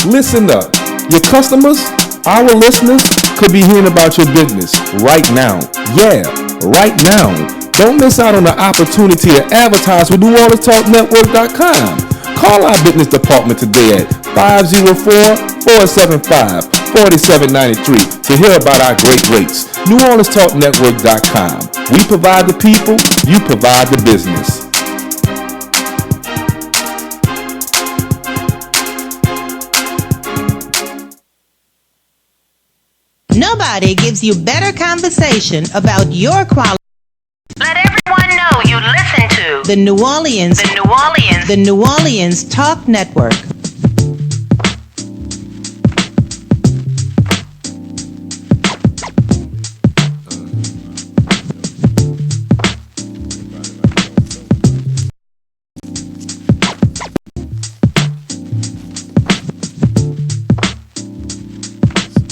Listen up. Your customers, our listeners, could be hearing about your business right now. Yeah, right now. Don't miss out on the opportunity to advertise with NewOrleansTalkNetwork.com. Call our business department today at 504-475-4793 to hear about our great rates. NewOrleansTalkNetwork.com. We provide the people, you provide the business. Nobody gives you better conversation about your quality. Let everyone know you listen to The New Orleans Talk Network.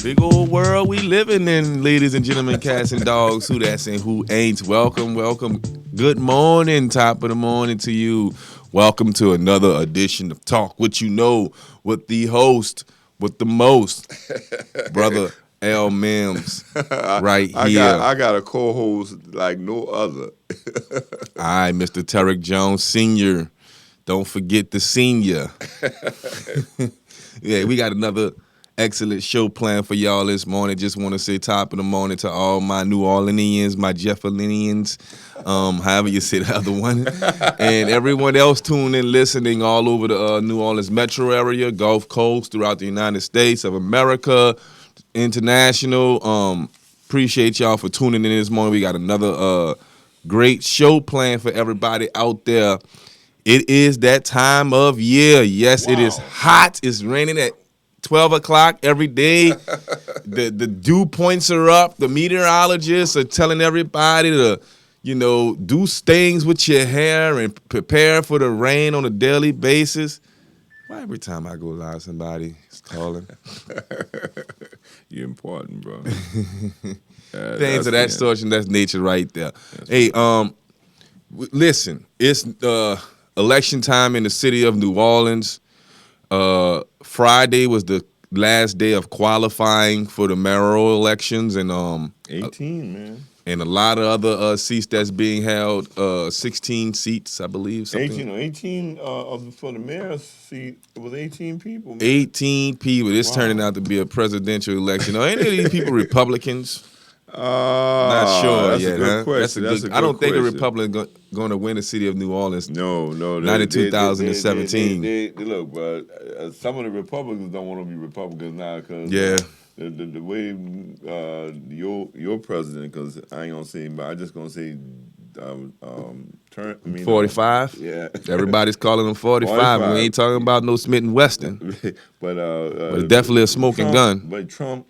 Big old world we living in, ladies and gentlemen, cats and dogs, who that's and who ain't. Welcome. Good morning, top of the morning to you. Welcome to another edition of Talk What You Know with the host, with the most, Brother L. Mims, right here. I got a co-host like no other. All right, Mr. Terrick Jones, Sr. Don't forget the senior. Yeah, we got another excellent show planned for y'all this morning. Just want to say top of the morning to all my New Orleanians, my Jefferlinians, however you say the other one, and everyone else tuning, listening all over the New Orleans metro area, Gulf Coast, throughout the United States of America, international. Appreciate y'all for tuning in this morning. We got another great show planned for everybody out there. It is that time of year. Yes, wow. It is hot. It's raining at 12 o'clock every day. The dew points are up. The meteorologists are telling everybody to, do things with your hair and prepare for the rain on a daily basis. Why every time I go live, somebody is calling? You're important, bro. Things of that sort, and that's nature right there. Hey, listen, it's election time in the city of New Orleans. Friday was the last day of qualifying for the mayoral elections, and 18, man, and a lot of other seats that's being held. 16 seats, I believe. 18 for the mayor's seat. It was 18 people. Man. 18 people. This turning out to be a presidential election. Are any of these people Republicans? Not sure that's yet. A good question. I don't think a Republican going to win the city of New Orleans. No. Not in 2017. They look, but some of the Republicans don't want to be Republicans now because the way your president, because I ain't gonna say him, but I just gonna say 45. Yeah, everybody's calling him 45. We ain't talking about no Smith and Wesson, but definitely a smoking gun. But Trump.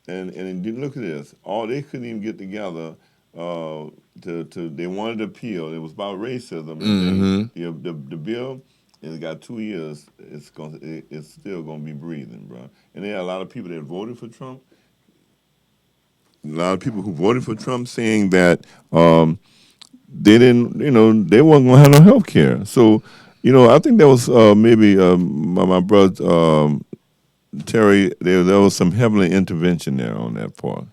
And look at this. They couldn't even get together they wanted to appeal. It was about racism. Mm-hmm. The bill, it's got 2 years. It's still gonna be breathing, bro. And there are a lot of people that voted for Trump. A lot of people who voted for Trump saying that they didn't, they wasn't gonna have no health care. So, I think that was maybe my brother. Terry, there was some heavily intervention there on that part,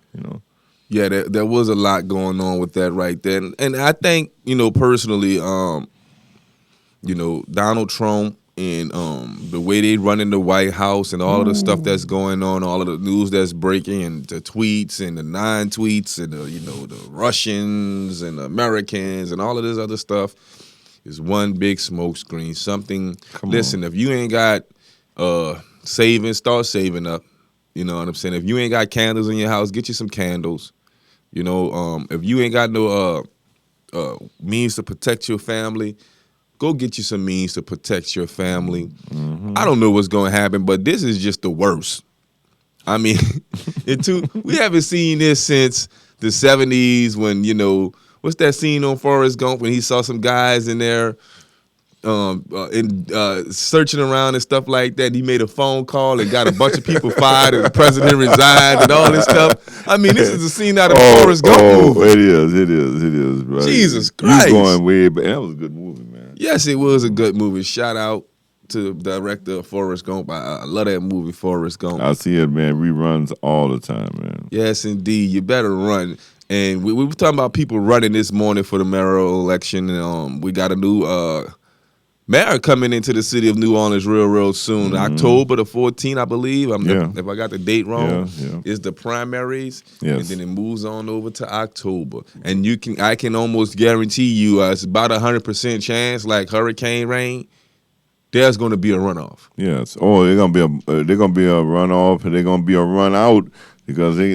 Yeah, there was a lot going on with that right there. And I think, personally, Donald Trump and the way they run in the White House and all of the stuff that's going on, all of the news that's breaking and the tweets and the non-tweets and, the Russians and the Americans and all of this other stuff is one big smoke screen. Listen, if you ain't got start saving up. You know what I'm saying? If you ain't got candles in your house, get you some candles. If you ain't got no means to protect your family, go get you some means to protect your family. Mm-hmm. I don't know what's going to happen, but this is just the worst. I mean, we haven't seen this since the 70s when, what's that scene on Forrest Gump when he saw some guys in there searching around and stuff like that. He made a phone call and got a bunch of people fired and the president resigned and all this stuff. I mean, this is a scene out of Forrest Gump movie. It is, bro. Jesus Christ. You're going way, but that was a good movie, man. Yes, it was a good movie. Shout out to director of Forrest Gump. I love that movie, Forrest Gump. I see it, man. Reruns all the time, man. Yes, indeed. You better run. And we were talking about people running this morning for the mayoral election. We got a new mayor coming into the city of New Orleans real soon. October the 14th, I believe. If I got the date wrong, is the primaries. Yes. And then it moves on over to October. And I can almost guarantee you it's about 100% chance, like hurricane rain, there's going to be a runoff. Yes. Oh, they're gonna be a runoff, and they're gonna be a run out because they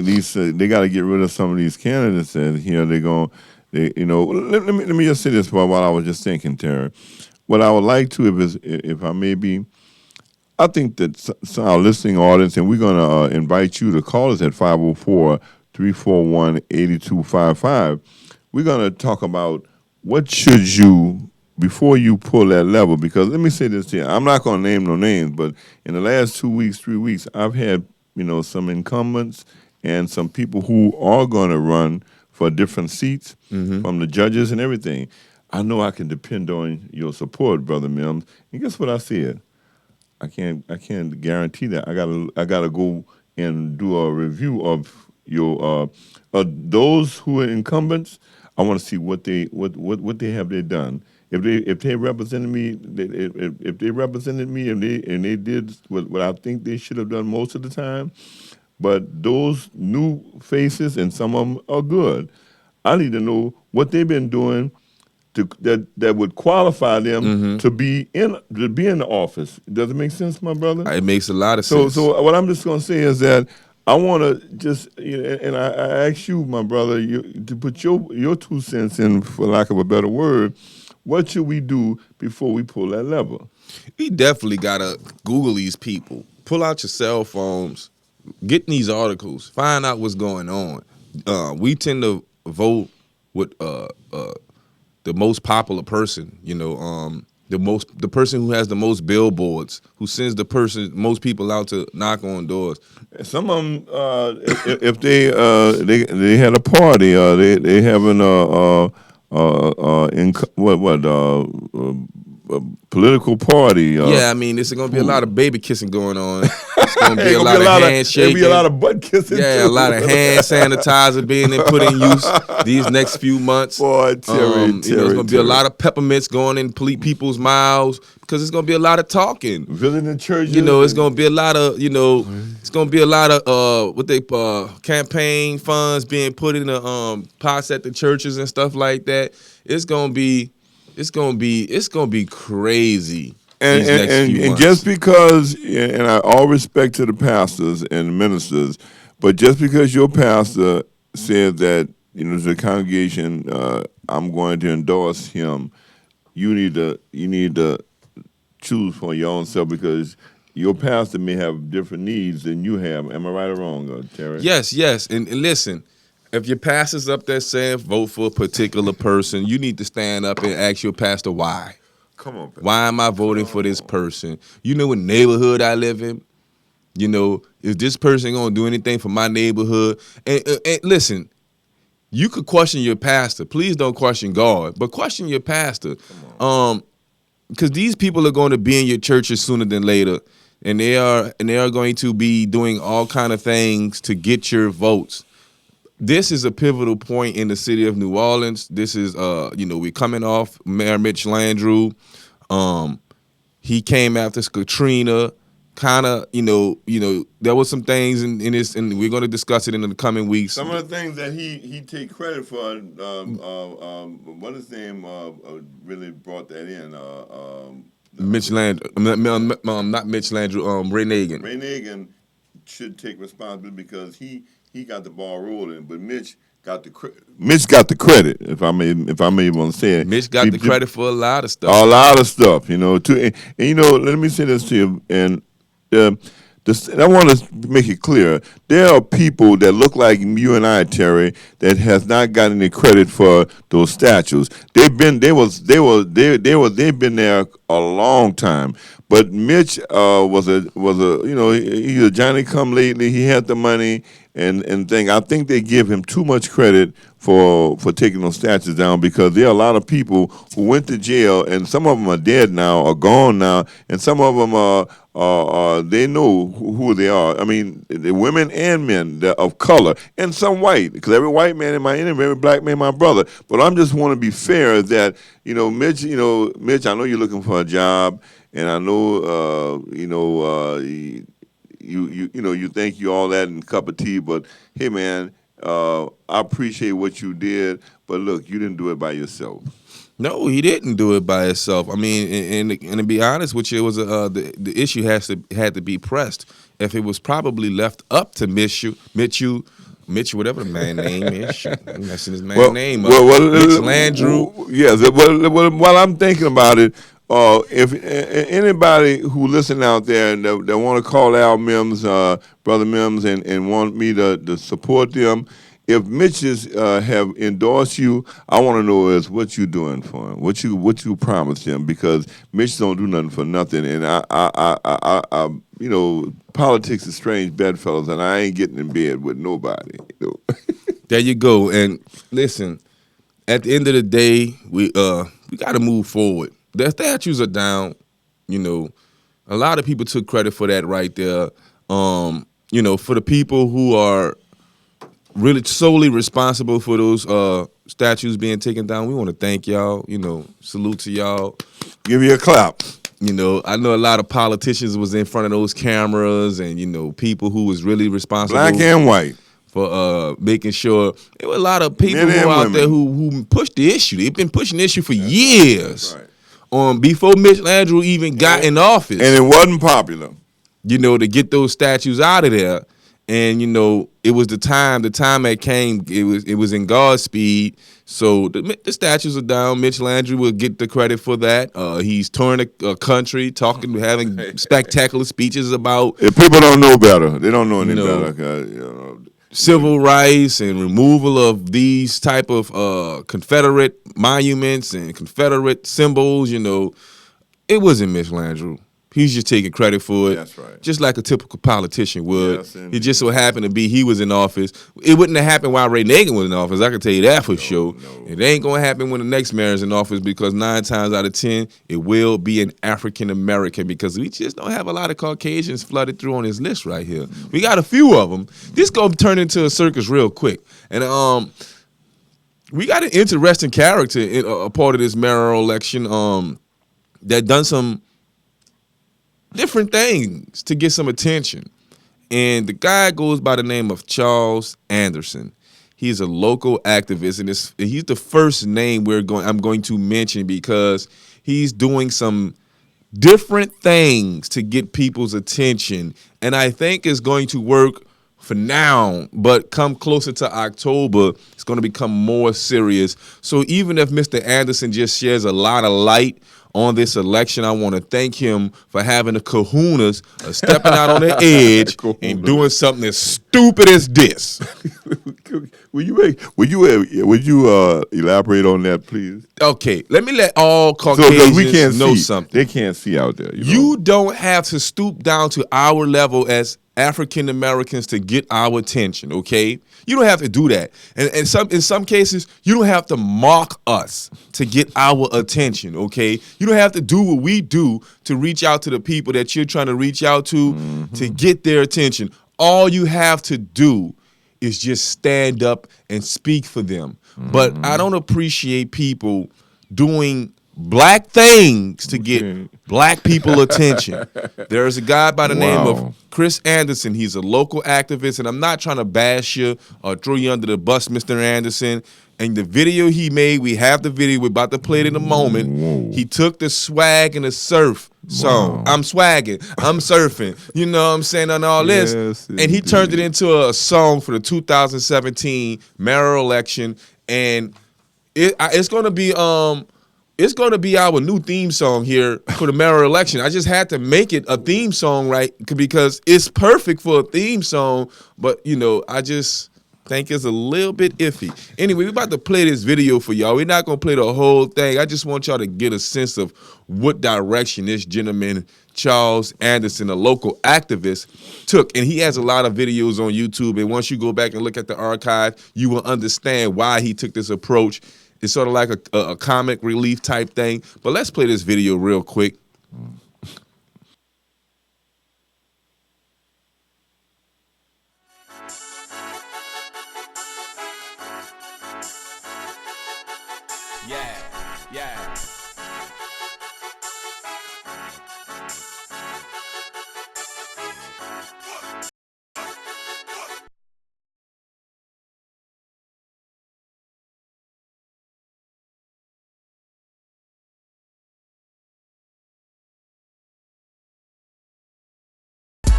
got to get rid of some of these candidates, and here let me just say this while I was just thinking, Terry. What I would like to, if I may be, I think that our listening audience, and we're gonna invite you to call us at 504-341-8255. We're gonna talk about what should you, before you pull that lever, because let me say this here. I'm not going to name no names, but in the last 2 weeks, 3 weeks, I've had, some incumbents and some people who are going to run for different seats from the judges and everything. I know I can depend on your support, Brother Mims. And guess what I said? I can't guarantee that. I gotta go and do a review of your those who are incumbents. I want to see what they done. If they represented me, if they represented me, and they did what I think they should have done most of the time, but those new faces, and some of them are good. I need to know what they've been doing that would qualify them to be in the office. Does it make sense, my brother? It makes a lot of sense. So what I'm just going to say is that I want to just, and I ask you, my brother, to put your 2 cents in, for lack of a better word. What should we do before we pull that lever? We definitely gotta Google these people. Pull out your cell phones, get in these articles, find out what's going on. We tend to vote with the most popular person, the person who has the most billboards, who sends most people out to knock on doors. Some of them, if they had a party, they having a political party. Yeah, I mean, there's going to be a lot of baby kissing going on. It's going to be a lot of handshaking. There'll be a lot of butt kissing. Yeah, too. a lot of hand sanitizer being put in use these next few months. Boy, Terry, there's going to be a lot of peppermints going in people's mouths because it's going to be a lot of talking. Visiting churches. It's going to be a lot of, it's going to be a lot of what they campaign funds being put in the pots at the churches and stuff like that. It's going to be crazy. And just because, and I all respect to the pastors and the ministers, but just because your pastor said that, the congregation, I'm going to endorse him, you need to choose for your own self, because your pastor may have different needs than you have. Am I right or wrong, Terry? Yes. And listen, if your pastor's up there saying vote for a particular person, you need to stand up and ask your pastor why. Come on, Pastor. Why am I voting for this person? You know what neighborhood I live in? Is this person going to do anything for my neighborhood? And listen, you could question your pastor. Please don't question God, but question your pastor. Because these people are going to be in your churches sooner than later, and they are going to be doing all kind of things to get your votes. This is a pivotal point in the city of New Orleans. This is, we're coming off Mayor Mitch Landrieu. He came after Katrina. Kind of, there was some things in this, and we're going to discuss it in the coming weeks. Some of the things that he take credit for. What his name really brought that in. Mitch Landrieu, not Mitch Landrieu. Ray Nagin. Ray Nagin should take responsibility because he got the ball rolling, but Mitch got the credit. If I may want to say it. Mitch got the credit for a lot of stuff. A lot of stuff, Too, and let me say this to you, and I want to make it clear: there are people that look like you and I, Terry, that has not gotten any credit for those statues. They've been there a long time. But Mitch was a he's a Johnny come lately. He had the money, and thing. I think they give him too much credit for taking those statues down, because there are a lot of people who went to jail, and some of them are dead now, are gone now, and some of them are they know who they are. I mean, the women and men that of color, and some white, because every white man in my enemy, every black man my brother. But I'm just want to be fair that Mitch, Mitch, I know you're looking for a job, and I know you think you all that in a cup of tea, but hey man, I appreciate what you did, but look, you didn't do it by yourself. No, he didn't do it by himself. I mean, and to be honest with you, it was the issue had to be pressed. If it was probably left up to Mitch, whatever the man name is, I'm messing his man name up. Mitch Landrew. Yes. Well, while I'm thinking about it, if anybody who listen out there and that want to call Al Mims, Brother Mims, and want me to support them, if Mitch's have endorsed you, I want to know is what you doing for him, what you promised him, because Mitch don't do nothing for nothing, and I politics is strange bedfellows, and I ain't getting in bed with nobody. There you go. And listen, at the end of the day, we got to move forward. The statues are down. A lot of people took credit for that right there. For the people who are really solely responsible for those statues being taken down, we want to thank y'all. Salute to y'all. Give you a clap. I know a lot of politicians was in front of those cameras, and people who was really responsible, black and white, for making sure. There were a lot of people who out there who pushed the issue. They've been pushing the issue for years. That's right. Before Mitch Landrew even got in office, and it wasn't popular. To get those statues out of there. And it was the time that came. It was in God's speed. So the statues are down. Mitch Landry will get the credit for that. He's touring a country, having spectacular speeches about. If people don't know better, they don't know any better. Civil rights and removal of these type of Confederate monuments and Confederate symbols. It wasn't Mitch Landry. He's just taking credit for it. That's right. Just like a typical politician would. Yes, it just so happened to be he was in office. It wouldn't have happened while Ray Nagin was in office. I can tell you that for sure. No. It ain't going to happen when the next mayor is in office, because 9 times out of 10, it will be an African American, because we just don't have a lot of Caucasians flooded through on this list right here. We got a few of them. This going to turn into a circus real quick. And we got an interesting character in a part of this mayoral election that done some different things to get some attention. And the guy goes by the name of Charles Anderson. He's a local activist, and he's the first name I'm going to mention, because he's doing some different things to get people's attention. And I think it's going to work for now, but come closer to October, it's going to become more serious. So even if Mr. Anderson just shares a lot of light on this election, I want to thank him for having the kahunas of stepping out on the edge and doing something as stupid as this. Would you elaborate on that, please? Okay, let me let all Caucasians we can't know see. something. They can't see out there. You don't have to stoop down to our level as African Americans to get our attention, okay? You don't have to do that. And in some cases, you don't have to mock us to get our attention, okay? You don't have to do what we do to reach out to the people that you're trying to reach out to to get their attention. All you have to do is just stand up and speak for them. But I don't appreciate people doing black things to get black people attention. There's a guy by the name of Chris Anderson. He's a local activist, and I'm not trying to bash you or throw you under the bus, Mr. Anderson. And the video he made, we have the video. We're about to play it in a moment. Whoa. He took the swag and the surf song. Wow. I'm swagging. I'm surfing. You know what I'm saying, on all this. Yes, and he turned it into a song for the 2017 mayoral election. And it's going to be it's going to be our new theme song here for the mayoral election. I just had to make it a theme song, right? Because it's perfect for a theme song. But, I just think it's a little bit iffy. Anyway, we're about to play this video for y'all. We're not going to play the whole thing. I just want y'all to get a sense of what direction this gentleman, Charles Anderson, a local activist, took. And he has a lot of videos on YouTube. And once you go back and look at the archive, you will understand why he took this approach. It's sort of like a comic relief type thing. But let's play this video real quick. Yeah.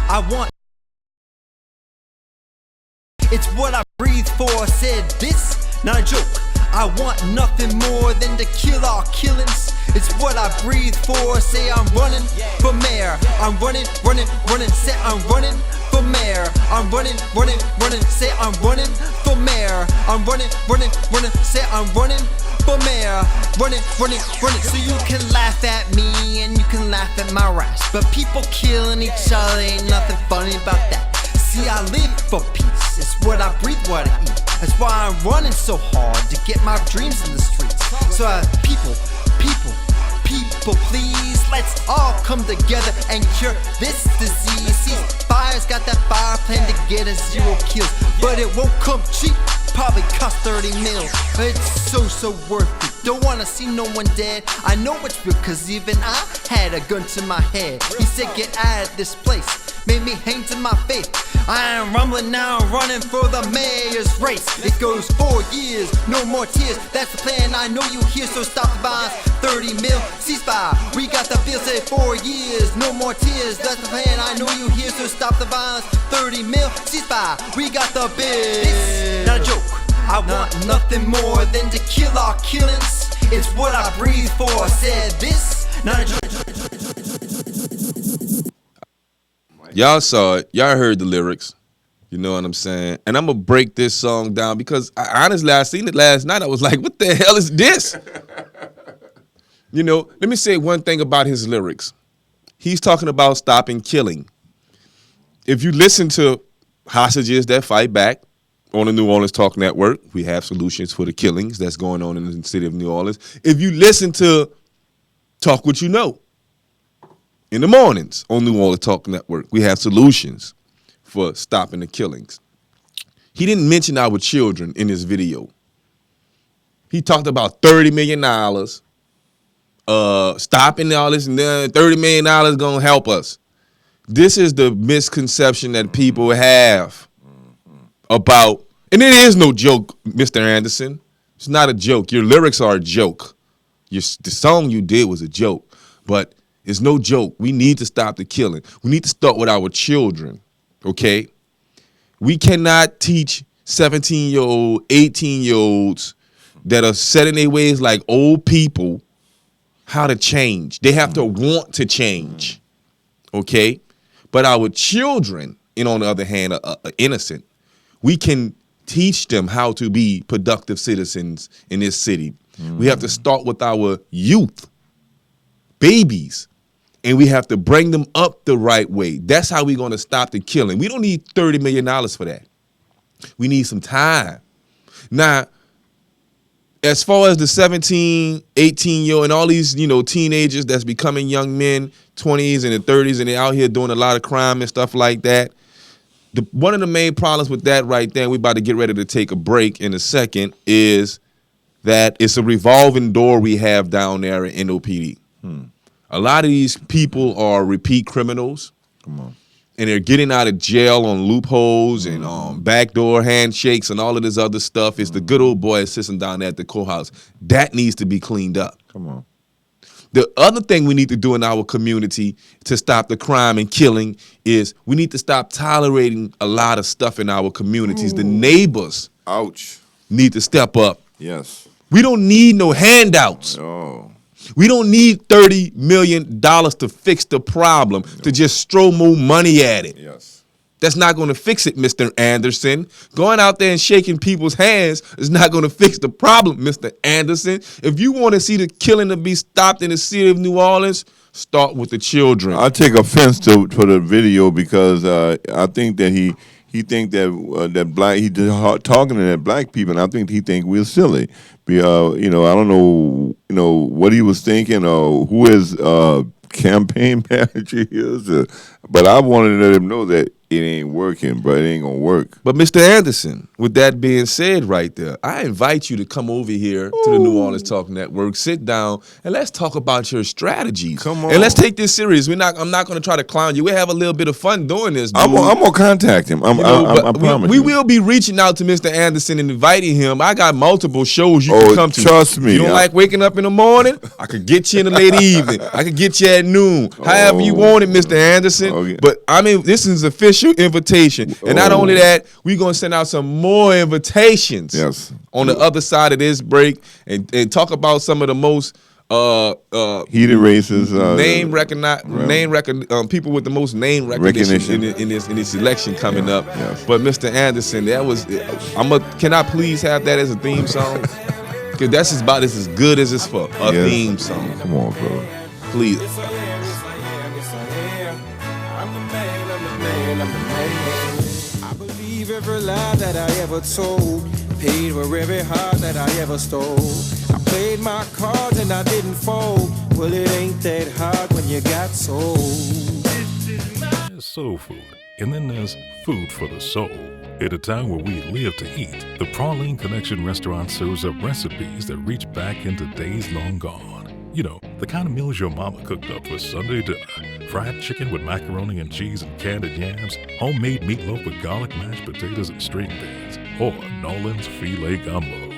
I want. It's what I breathe for. Said this, not a joke. I want nothing more than to kill all killings. It's what I breathe for. Say I'm running for mayor. I'm running. Say I'm running for mayor. I'm running. Say I'm running for mayor. I'm running. Say I'm running for mayor. Running. So you can laugh at me and you can laugh at my rash. But people killing each other ain't nothing funny about that. See, I live for peace. It's what I breathe, what I eat. That's why I'm running so hard to get my dreams in the streets. So people, please, let's all come together and cure this disease. See, fire's got that fire plan to get us 0 kills, but it won't come cheap. Probably cost 30 mil. It's so worth it. Don't wanna see no one dead. I know it's real, cause even I had a gun to my head. He said get out of this place. Made me hang to my faith. I am rumbling now, running for the mayor's race. It goes 4 years, no more tears. That's the plan, I know you hear, so stop the violence. 30 mil, ceasefire. We got the bill, say 4 years, no more tears. That's the plan, I know you hear, so stop the violence. 30 mil, ceasefire. We got the bill. It's not a joke. I want nothing more than to kill all killings. It's what I breathe for. Said this, not a joke. Y'all saw it. Y'all heard the lyrics. You know what I'm saying? And I'm going to break this song down because honestly, I seen it last night. I was like, what the hell is this? You know, let me say one thing about his lyrics. He's talking about stopping killing. If you listen to hostages that fight back on the New Orleans Talk Network, we have solutions for the killings that's going on in the city of New Orleans. If you listen to Talk What You Know, in the mornings on New Orleans Talk Network, we have solutions for stopping the killings. He didn't mention our children in this video. He talked about $30 million, stopping all this, and then $30 million going to help us. This is the misconception that people have about, and it is no joke, Mr. Anderson. It's not a joke. Your lyrics are a joke. The song you did was a joke, but it's no joke. We need to stop the killing. We need to start with our children, okay? We cannot teach 17-year-old, 18-year-olds that are set in their ways like old people how to change. They have to want to change, okay? But our children, and on the other hand, are innocent. We can teach them how to be productive citizens in this city. We have to start with our youth, babies. And we have to bring them up the right way. That's how we're going to stop the killing. We don't need $30 million for that. We need some time. Now, as far as the 17, 18-year-old and all these, teenagers that's becoming young men, 20s and the 30s, and they're out here doing a lot of crime and stuff like that, one of the main problems with that right there, we're about to get ready to take a break in a second, is that it's a revolving door we have down there at NOPD. A lot of these people are repeat criminals. Come on. And they're getting out of jail on loopholes and backdoor handshakes and all of this other stuff. It's the good old boy sitting down there at the courthouse. That needs to be cleaned up. Come on. The other thing we need to do in our community to stop the crime and killing is we need to stop tolerating a lot of stuff in our communities. Ooh. The neighbors need to step up. Yes. We don't need no handouts. No. We don't need $30 million to fix the problem, to just throw more money at it. Yes. That's not going to fix it, Mr. Anderson. Going out there and shaking people's hands is not going to fix the problem, Mr. Anderson. If you want to see the killing to be stopped in the city of New Orleans, start with the children. I take offense to the video because I think that he think that black talking to that black people, and I think he think we're silly. I don't know what he was thinking or who his campaign manager is, but I wanted to let him know that it ain't working, but it ain't gonna work. But Mr. Anderson, with that being said right there, I invite you to come over here to the New Orleans Talk Network, sit down, and let's talk about your strategies. Come on. And let's take this serious. I'm not going to try to clown you. We have a little bit of fun doing this, dude. I'm gonna contact him. I promise we you. will be reaching out to Mr. Anderson and inviting him. I got multiple shows you can come to. Trust me. You don't like waking up in the morning? I could get you in the late evening. I could get you at noon. However you want it, Mr. Anderson. Okay. But I mean, this is official invitation. And not only that, we're going to send out some more invitations on the other side of this break and talk about some of the most heated races, people with the most name recognition in this election coming up. Yes. But Mr. Anderson, can I please have that as a theme song? Because that's about as good as it's for a theme song. Come on, bro. Please. Every lie that I ever told, paid for every heart that I ever stole. I played my cards and I didn't fold. Well, it ain't that hard when you got sold. There's soul food, and then there's food for the soul. At a time where we live to eat, the Praline Connection restaurant serves up recipes that reach back into days long gone. You know, the kind of meals your mama cooked up for Sunday dinner. Fried chicken with macaroni and cheese and candied yams, homemade meatloaf with garlic mashed potatoes and string beans, or Nolan's filet gumbo.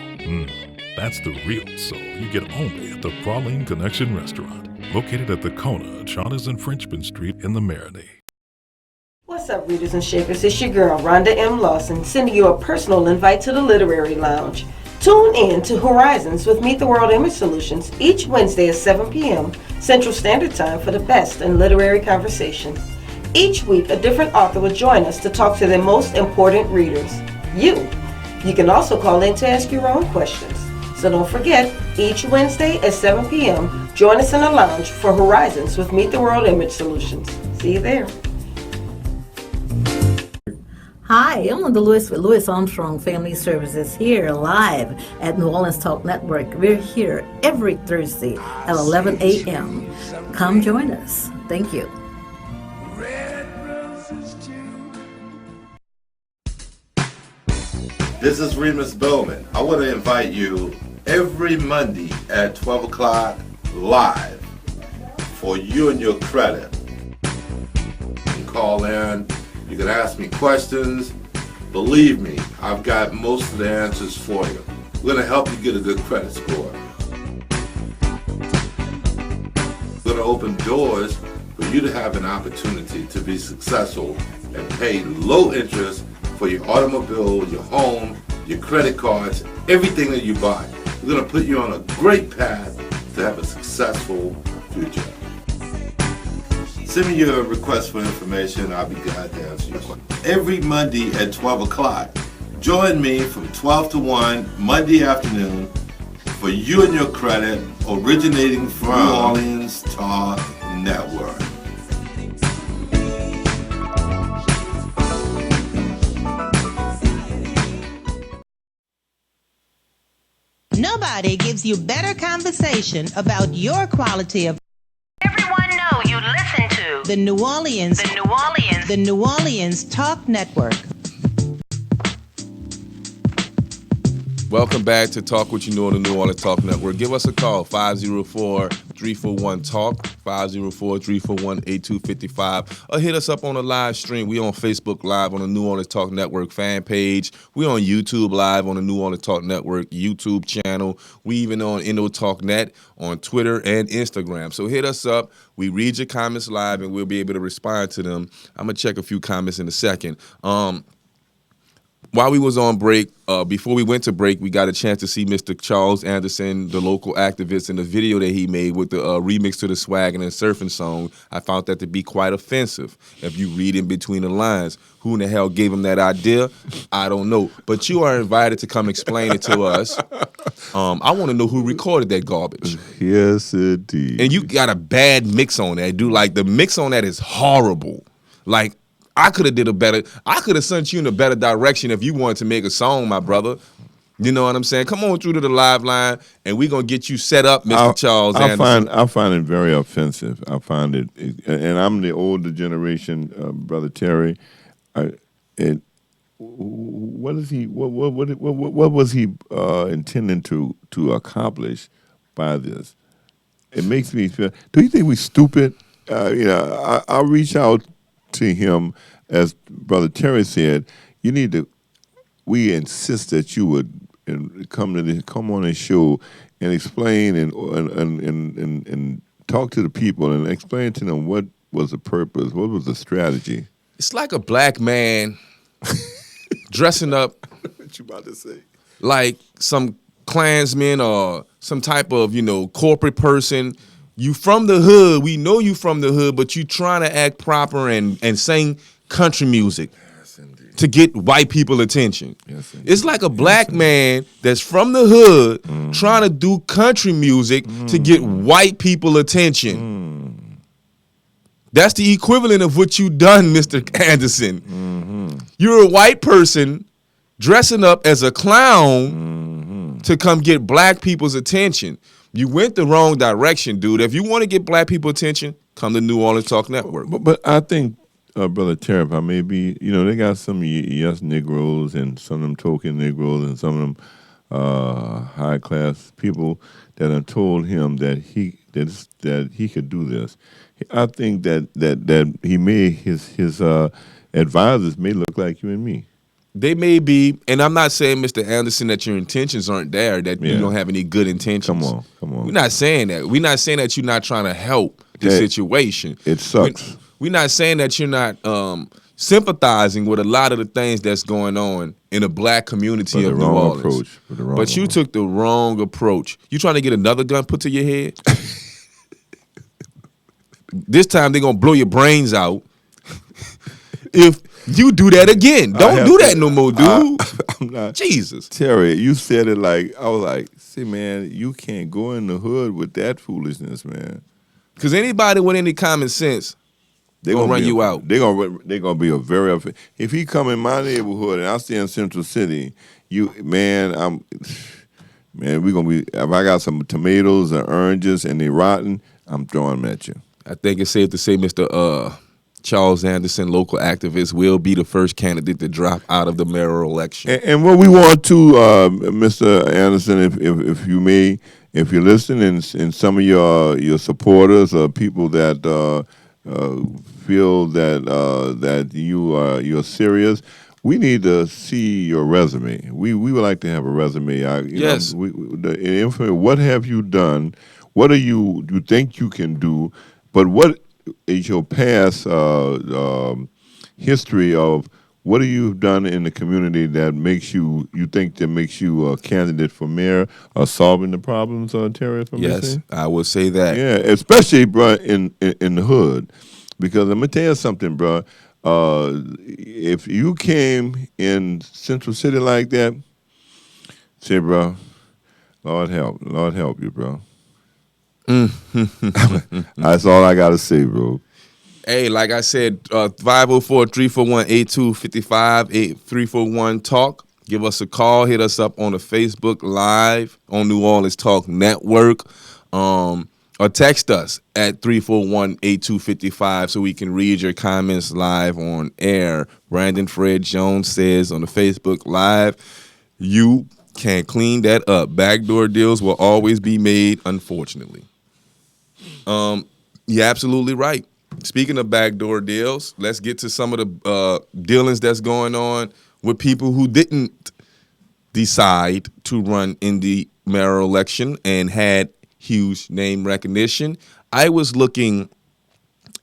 That's the real soul you get only at the Praline Connection restaurant, located at the Kona, Charters and Frenchman Street in the Marinade. What's up, readers and shakers? It's your girl, Rhonda M. Lawson, sending you a personal invite to the Literary Lounge. Tune in to Horizons with Meet the World Image Solutions each Wednesday at 7 p.m. Central Standard Time for the best in literary conversation. Each week, a different author will join us to talk to their most important readers, you. You can also call in to ask your own questions. So don't forget, each Wednesday at 7 p.m., join us in the lounge for Horizons with Meet the World Image Solutions. See you there. Hi, I'm Linda Lewis with Lewis Armstrong Family Services here live at New Orleans Talk Network. We're here every Thursday at 11 a.m. Come join us. Thank you. This is Remus Bowman. I want to invite you every Monday at 12 o'clock live for You and Your Credit. You can call in. You can ask me questions. Believe me, I've got most of the answers for you. We're going to help you get a good credit score. We're going to open doors for you to have an opportunity to be successful and pay low interest for your automobile, your home, your credit cards, everything that you buy. We're going to put you on a great path to have a successful future. Send me your request for information. I'll be glad to answer your question. Every Monday at 12 o'clock, join me from 12 to 1 Monday afternoon for You and Your Credit, originating from New Orleans Talk Network. Nobody gives you better conversation about your quality of Everyone know you listen to the New Orleans Talk Network. Welcome back to Talk What You Know on the New Orleans Talk Network. Give us a call, 504-341-TALK, 504-341-8255, or hit us up on the live stream. We on Facebook Live on the New Orleans Talk Network fan page. We on YouTube Live on the New Orleans Talk Network YouTube channel. We even on IndoTalkNet on Twitter and Instagram. So hit us up. We read your comments live, and we'll be able to respond to them. I'm going to check a few comments in a second. while we was on break, before we went to break, we got a chance to see Mr. Charles Anderson, the local activist, in the video that he made with the remix to the Swag and Surfing song. I found that to be quite offensive. If you read in between the lines, who in the hell gave him that idea? I don't know. But you are invited to come explain it to us. I want to know who recorded that garbage. Yes, indeed. And you got a bad mix on that, dude. Like, the mix on that is horrible. Like, I could have sent you in a better direction if you wanted to make a song, my brother. You know what I'm saying? Come on through to the live line, and we're going to get you set up, Mr. Charles Anderson. I find it very offensive. I find it, and I'm the older generation, Brother Terry. What was he intending to accomplish by this? It makes me feel. Do you think we're stupid? I reach out to him, as Brother Terry said. We insist that you would come on the show and explain and talk to the people and explain to them what was the purpose, what was the strategy. It's like a black man dressing up. What you about to say? Like some Klansman or some type of, corporate person. You from the hood. We know you from the hood, but you trying to act proper and sing country music to get white people attention. Yes, it's like a black man that's from the hood trying to do country music to get white people attention. That's the equivalent of what you done, Mr. Anderson. You're a white person dressing up as a clown to come get black people's attention. You went the wrong direction, dude. If you want to get black people attention, come to New Orleans Talk Network. But I think, Brother Terrick, I may be, they got some yes Negroes and some of them token Negroes and some of them high class people that have told him that he could do this. I think that he made his advisors may look like you and me. They may be, and I'm not saying, Mr. Anderson, that your intentions aren't there, that you don't have any good intentions. Come on. We're not saying that. We're not saying that you're not trying to help the situation. It sucks. We're not saying that you're not sympathizing with a lot of the things that's going on in the black community of New Orleans. But you took the wrong approach. You trying to get another gun put to your head? This time they're going to blow your brains out. If you do that again, don't do that no more, dude. I'm not. Jesus. Terry, you said it like, I was like, see, man, you can't go in the hood with that foolishness, man. Because anybody with any common sense, they're going to run you out. They're gonna be a very, if he come in my neighborhood and I stay in Central City, we're going to be, if I got some tomatoes and oranges and they rotten, I'm throwing them at you. I think it's safe to say, Mr. Charles Anderson, local activist, will be the first candidate to drop out of the mayoral election. And what we want to, Mr. Anderson, if you may, if you're listening, and some of your supporters or people that feel that you're serious, we need to see your resume. We would like to have a resume. Yes. What have you done? What do you think you can do? But what is your past history of what have you done in the community that makes you a candidate for mayor or solving the problems, Terry? Yes, I would say that. Yeah, especially, bro, in the hood, because I'm gonna tell you something, bro. If you came in Central City like that, say, bro, Lord help you, bro. That's all I gotta say, bro. Hey, like I said, 504-341-8255, 8341-TALK. Give us a call. Hit us up on the Facebook Live on New Orleans Talk Network. Or text us at 341-8255 so we can read your comments live on air. Brandon Fred Jones says on the Facebook Live, you can't clean that up. Backdoor deals will always be made, unfortunately. You're absolutely right. Speaking of backdoor deals, let's get to some of the dealings that's going on with people who didn't decide to run in the mayoral election and had huge name recognition. I was looking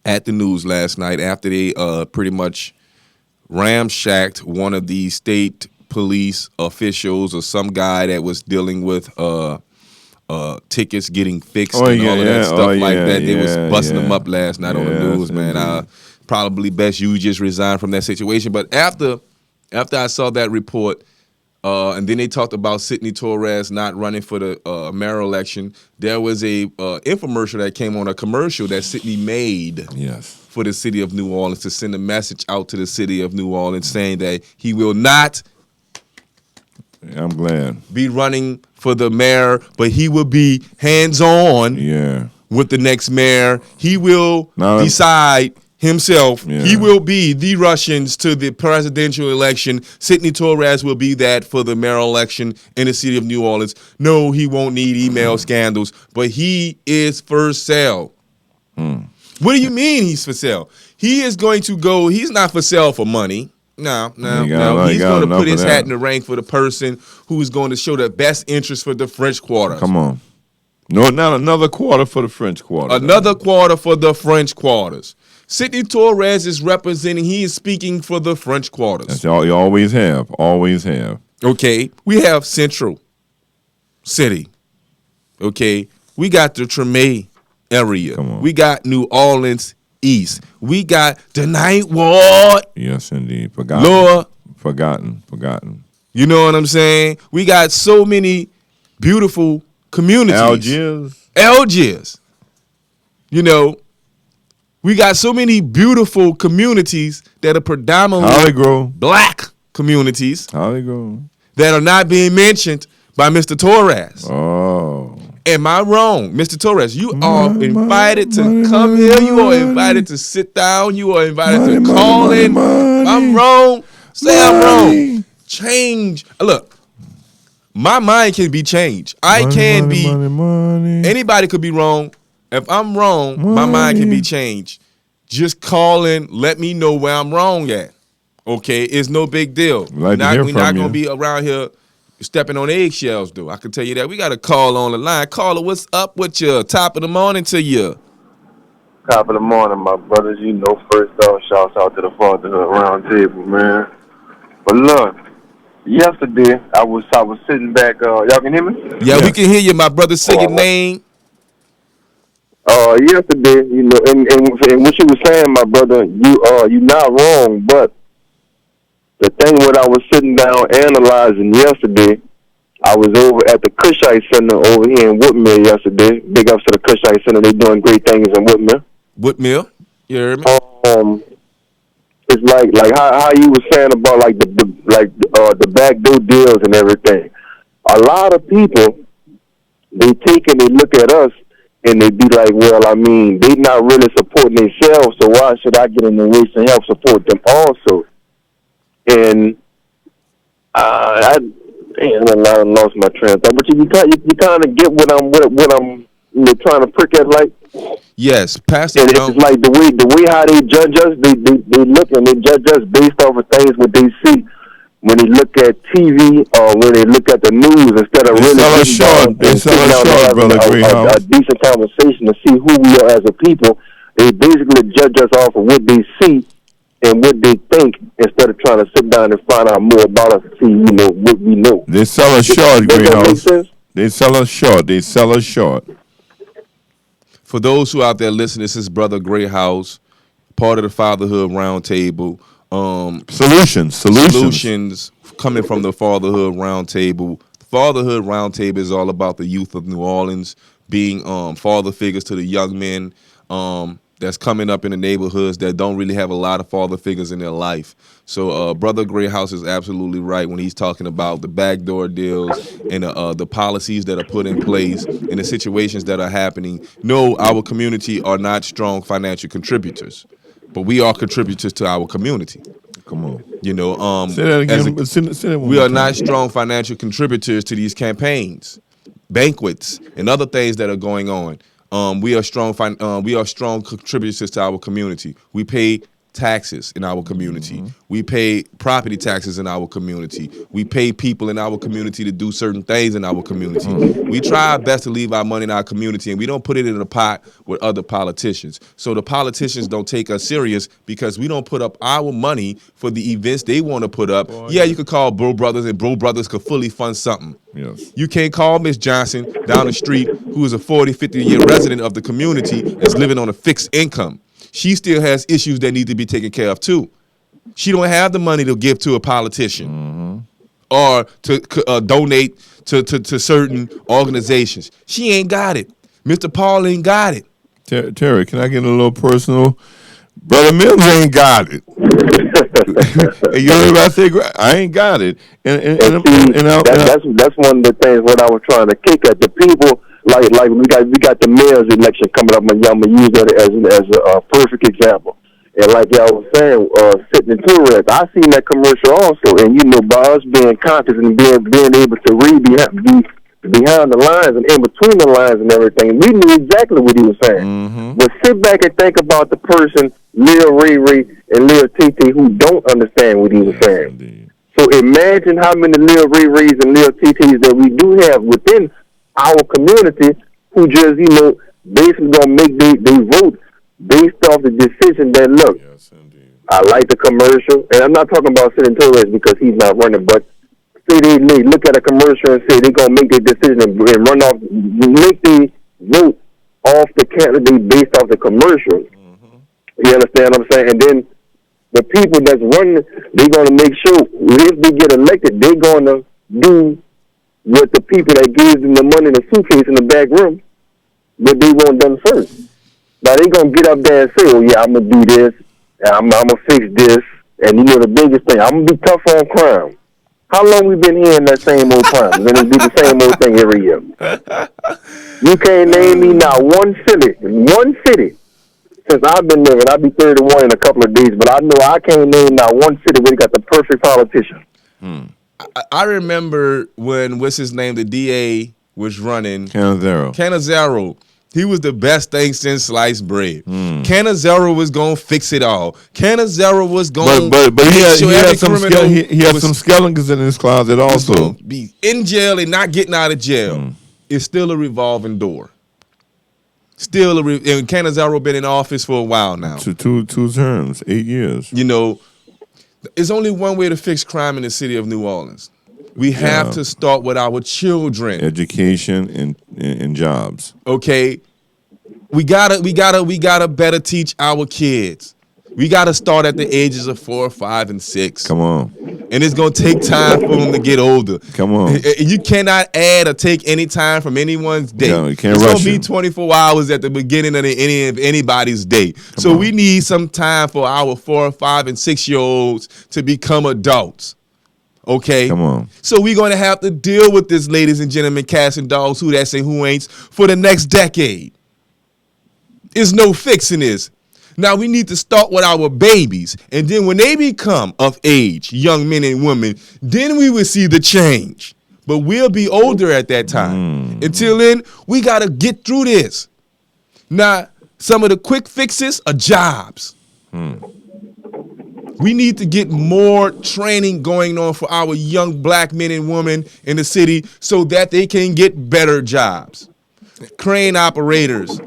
at the news last night after they pretty much ramshacked one of the state police officials or some guy that was dealing with tickets getting fixed and all of that stuff that. They was busting them up last night on the news, man. Probably best you just resign from that situation. But after I saw that report, and then they talked about Sidney Torres not running for the mayor election, there was a infomercial that came on, a commercial that Sidney made for the city of New Orleans to send a message out to the city of New Orleans saying that he will not I'm glad. be running for the mayor, but he will be hands-on with the next mayor. He will decide himself. He will be the Russians to the presidential election. Sidney Torres will be that for the mayor election in the city of New Orleans. No, he won't need email scandals, but he is for sale. What do you mean he's for sale? He is going to go, he's not for sale for money. No. He's going to put his hat in the ring for the person who is going to show the best interest for the French Quarter. Come on. No, not another quarter for the French Quarter. Another quarter for the French Quarters. Sidney Torres is representing, he is speaking for the French Quarters. That's all you always have. Always have. Okay. We have Central City. Okay. We got the Treme area. We got New Orleans East. We got the Ninth Ward. Yes, indeed. Forgotten. Lower. Forgotten. You know what I'm saying? We got so many beautiful communities. Algiers. You know, we got so many beautiful communities that are predominantly black communities that are not being mentioned by Mr. Torres. Oh. Am I wrong? Mr. Torres, you are invited to come here. You are invited to sit down. You are invited to call in. If I'm wrong, say I'm wrong. Change. Look, my mind can be changed. Anybody could be wrong. If I'm wrong, my mind can be changed. Just call in, let me know where I'm wrong at. Okay, it's no big deal. We're not going to be around here stepping on eggshells, though. I can tell you that. We got a call on the line. Caller, what's up with you? Top of the morning to you. Top of the morning, my brothers. You know, first off, shouts out to the Fatherhood Round Table, man. But look, yesterday I was sitting back. Y'all can hear me? Yeah, we can hear you, my brother. Say your name. Yesterday, you know, and what you were saying, my brother, you not wrong, but the thing when I was sitting down analyzing yesterday, I was over at the Cushite Center over here in Woodmill yesterday. Big ups to the Cushite Center. They doing great things in Woodmill. Woodmill? You heard me? It's like how you were saying about like the backdoor deals and everything. A lot of people, they take and they look at us and they be like, well, I mean, they not really supporting themselves, so why should I get in the race and help support them also? And I lost my train of thought. But you kind of get what I'm trying to prick at, like. Yes, Pastor. And it's like the way how they judge us. They look and they judge us based off of things what they see when they look at TV or when they look at the news instead of really sitting down and having a decent conversation to see who we are as a people. They basically judge us off of what they see and what they think instead of trying to sit down and find out more about us and see, you know, what we know. They sell us short, Greenhouse. They sell us short. They sell us short. For those who out there listening, this is Brother Greyhouse, part of the Fatherhood Roundtable. Solutions coming from the Fatherhood Roundtable. The Fatherhood Roundtable is all about the youth of New Orleans being father figures to the young men that's coming up in the neighborhoods that don't really have a lot of father figures in their life. So Brother Greyhouse is absolutely right when he's talking about the backdoor deals and the policies that are put in place and the situations that are happening. No, our community are not strong financial contributors, but we are contributors to our community. Come on. You know, say that again. Say that one we more are time. not strong financial contributors to these campaigns, banquets, and other things that are going on. We are strong contributors to our community. We pay taxes in our community. We pay property taxes in our community. We pay people in our community to do certain things in our community. We try our best to leave our money in our community, and we don't put it in a pot with other politicians. So the politicians don't take us serious because we don't put up our money for the events they want to put up. Yeah, you could call Bro Brothers, and Bro Brothers could fully fund something. Yes. You can't call Miss Johnson down the street, who is a 40, 50-year resident of the community that's living on a fixed income. She still has issues that need to be taken care of too. She don't have the money to give to a politician or to donate to certain organizations. She ain't got it. Mr. Paul ain't got it. Terry, can I get a little personal? Brother Mills ain't got it. You know what I say? I ain't got it. That's one of the things what I was trying to kick at the people. Like we got the mayor's election coming up, and I'm gonna use that as a perfect example. And like y'all was saying, sitting in Terrick, I seen that commercial also. And by us being conscious and being able to read behind the lines and in between the lines and everything, we knew exactly what he was saying. But sit back and think about the person, Lil Riri and Lil TT, who don't understand what he was saying. Indeed. So imagine how many Lil Riris and Lil TTs that we do have within our community who just, basically gonna make they vote based off the decision that, look, I like the commercial, and I'm not talking about Senator Torres because he's not running, but say they look at a commercial and say they're gonna make their decision and run off, make the vote off the candidate based off the commercial. You understand what I'm saying? And then the people that's running, they're gonna make sure if they get elected, they're gonna do what the people that gives them the money in the suitcase in the back room, but they want done first. Now they gonna get up there and say, "Oh yeah, I'm gonna do this, and I'm gonna fix this," and the biggest thing, I'm gonna be tough on crime. How long we been hearing that same old crime? And it be the same old thing every year. You can't name me now one city since I've been living. I'll be 31 in a couple of days, but I know I can't name now one city where they got the perfect politician. I remember when, what's his name, the DA was running. Canizaro. He was the best thing since sliced bread. Canizaro was going to fix it all. Canizaro was going to but he had some skeletons in his closet also. Be in jail and not getting out of jail. It's still a revolving door. And Canizaro been in office for a while now. Two terms, 8 years. There's only one way to fix crime in the city of New Orleans. We have to start with our children. Education and jobs. Okay. We gotta better teach our kids. We gotta start at the ages of 4, 5, and 6. Come on. And it's gonna take time for them to get older. Come on. You cannot add or take any time from anyone's day. No, you can't it's rush gonna be 24 hours at the beginning of anybody's day. So we need some time for our 4, 5, and 6-year-olds to become adults. Okay? Come on. So we're going to have to deal with this, ladies and gentlemen, cats and dogs, who that's and who ain'ts, for the next decade. There's no fixing this. Now we need to start with our babies. And then when they become of age, young men and women, then we will see the change. But we'll be older at that time. Until then, we got to get through this. Now, some of the quick fixes are jobs. We need to get more training going on for our young black men and women in the city so that they can get better jobs. Crane operators,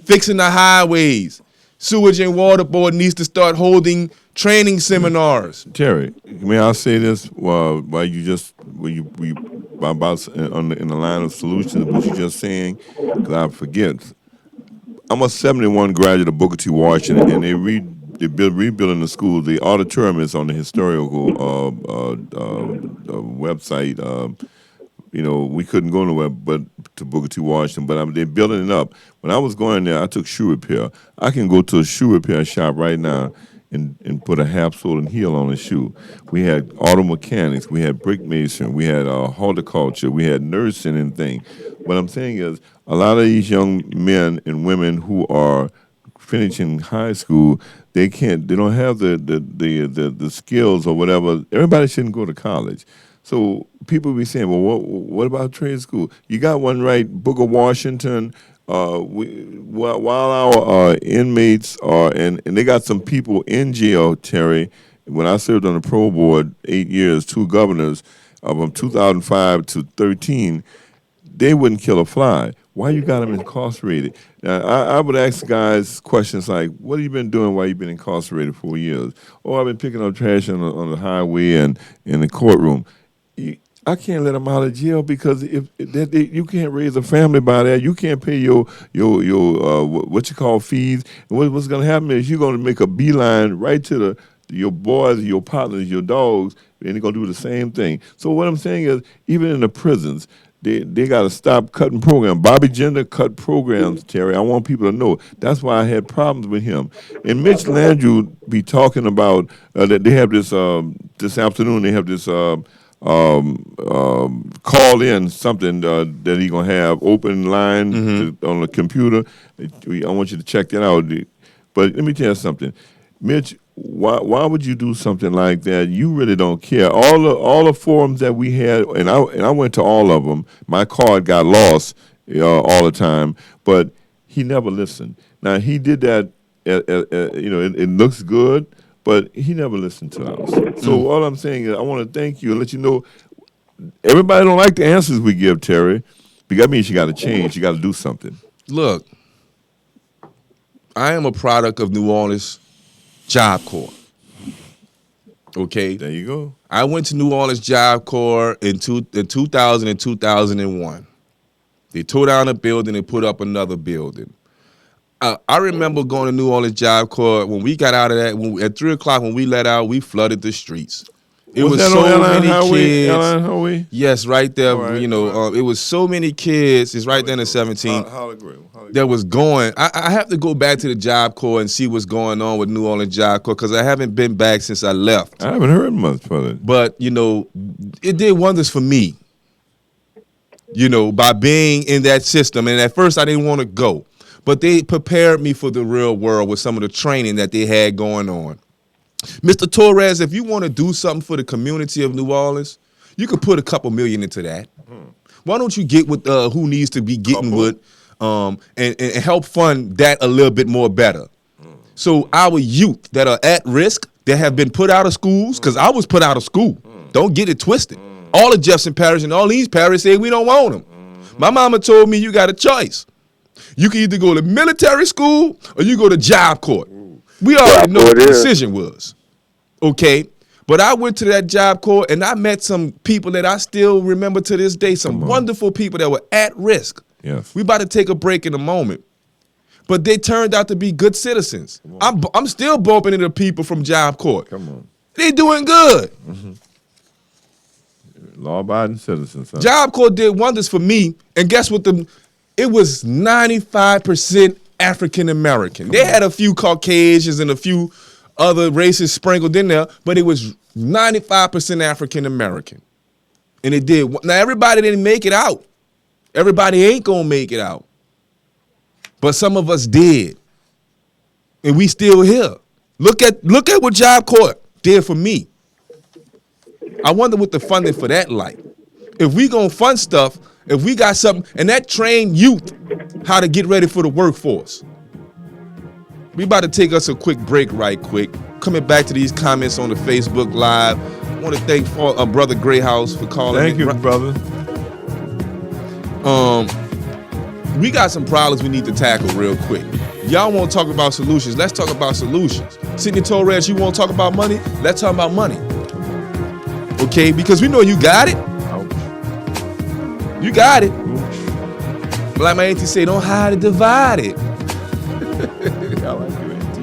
fixing the highways. Sewage and Water Board needs to start holding training seminars. Terry, may I say this while you about in the line of solutions, what you just saying, because I forget. I'm a 71 graduate of Booker T. Washington, and they're rebuilding the school. The auditorium is on the historical website. We couldn't go nowhere but to Booker T. Washington, but they're building it up. When I was going there, I took shoe repair. I can go to a shoe repair shop right now and put a half sole and heel on a shoe. We had auto mechanics, we had brick mason, we had horticulture, we had nursing and things. What I'm saying is a lot of these young men and women who are finishing high school, they don't have the skills or whatever. Everybody shouldn't go to college. So people be saying, well, what about trade school? You got one right, Booker Washington, while our inmates are, and they got some people in jail, Terry. When I served on the parole board 8 years, 2 governors, from 2005 to 13, they wouldn't kill a fly. Why you got them incarcerated? Now, I would ask guys questions like, what have you been doing while you've been incarcerated 4 years? Oh, I've been picking up trash on the highway and in the courtroom. I can't let them out of jail because if you can't raise a family by that, you can't pay your what you call fees. And what's going to happen is you're going to make a beeline right to your boys, your partners, your dogs, and they're going to do the same thing. So what I'm saying is, even in the prisons, they got to stop cutting programs. Bobby Jender cut programs, Terry. I want people to know. That's why I had problems with him. And Mitch Landrieu be talking about that they have this afternoon. They have this call in something that he gonna have open line on the computer. I want you to check that out. But let me tell you something, Mitch. Why would you do something like that? You really don't care. All the forums that we had, and I went to all of them. My card got lost all the time, but he never listened. Now he did that. It looks good, but he never listened to us. So all I'm saying is, I want to thank you and let you know, everybody don't like the answers we give, Terry. Because that means you got to change. You got to do something. Look, I am a product of New Orleans Job Corps. Okay? There you go. I went to New Orleans Job Corps in 2000 and 2001. They tore down a building and put up another building. I remember going to New Orleans Job Corps. When we got out of that, at 3 o'clock when we let out, we flooded the streets. It was so many kids. Yes, right there. Right, it was so many kids. It's right there in the 17. That was going. I have to go back to the Job Corps and see what's going on with New Orleans Job Corps because I haven't been back since I left. I haven't heard much for it. But it did wonders for me. By being in that system, and at first I didn't want to go, but they prepared me for the real world with some of the training that they had going on. Mr. Torres, if you want to do something for the community of New Orleans, you could put a couple million into that. Why don't you get with who needs to be getting with and help fund that a little bit more better? So our youth that are at risk, that have been put out of schools, because I was put out of school. Don't get it twisted. All of Jefferson Parish and all these parishes say we don't want them. My mama told me you got a choice. You can either go to military school or you go to Job Corps. We already know what the decision was, okay? But I went to that Job Corps and I met some people that I still remember to this day, some wonderful people that were at risk. Yes. We about to take a break in a moment. But they turned out to be good citizens. I'm still bumping into people from Job Corps. Come on. They doing good. Law-abiding citizens. Huh? Job Corps did wonders for me. And guess what? It was 95% African American. They had a few Caucasians and a few other races sprinkled in there, but it was 95% African American. And it did. Now, everybody didn't make it out. Everybody ain't going to make it out. But some of us did. And we still here. Look at what Job Corps did for me. I wonder what the funding for that like. If we going to fund stuff, if we got something, and that train youth how to get ready for the workforce. We about to take us a quick break right quick. Coming back to these comments on the Facebook Live. I want to thank Brother Greyhouse for calling. Thank you, brother. We got some problems we need to tackle real quick. Y'all want to talk about solutions. Let's talk about solutions. Sidney Torres, you want to talk about money? Let's talk about money. Okay, because we know you got it. You got it. Like my auntie say, don't hide it, divide it. I like you, auntie.